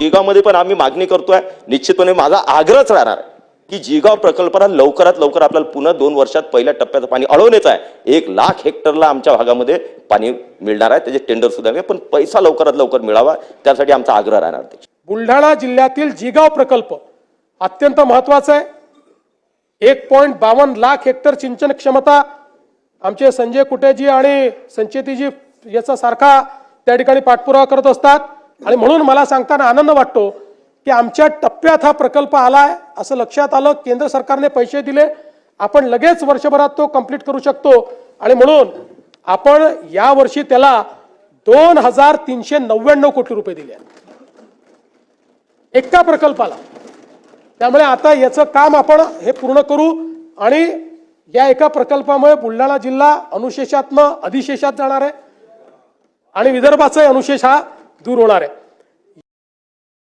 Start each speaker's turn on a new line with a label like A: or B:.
A: जिगावमध्ये पण आम्ही मागणी करतोय, निश्चितपणे माझा आग्रहच राहणार आहे की जिगाव प्रकल्पाला लवकरात लवकर आपल्याला पुन्हा 2 वर्षात पहिल्या टप्प्याचं पाणी अडवण्याचं आहे। 1,00,000 हेक्टरला आमच्या भागामध्ये पाणी मिळणार आहे, त्याचे टेंडर सुद्धा आहे, पण पैसा लवकरात लवकर मिळावा त्यासाठी आमचा आग्रह राहणार।
B: बुलढाणा जिल्ह्यातील जिगाव प्रकल्प अत्यंत महत्त्वाचा आहे। 1.52 लाख हेक्टर सिंचन क्षमता आमचे संजय कुटेजी आणि संचेतीजी याचा सारखा त्या ठिकाणी पाठपुरावा करत असतात आणि म्हणून मला सांगताना आनंद वाटतो की आमच्या टप्प्यात हा प्रकल्प आलाय असं लक्षात आलं। केंद्र सरकारने पैसे दिले, आपण लगेच वर्षभरात तो कंप्लीट करू शकतो आणि म्हणून आपण या वर्षी त्याला 2,399 कोटी रुपये दिले एका प्रकल्पाला। त्यामुळे आता याचं काम आपण हे पूर्ण करू आणि या एका प्रकल्पामुळे बुलढाणा जिल्हा अनुशेषातनं अधिशेषात जाणार आहे आणि विदर्भाचा अनुशेष हा दूर होणार आहे।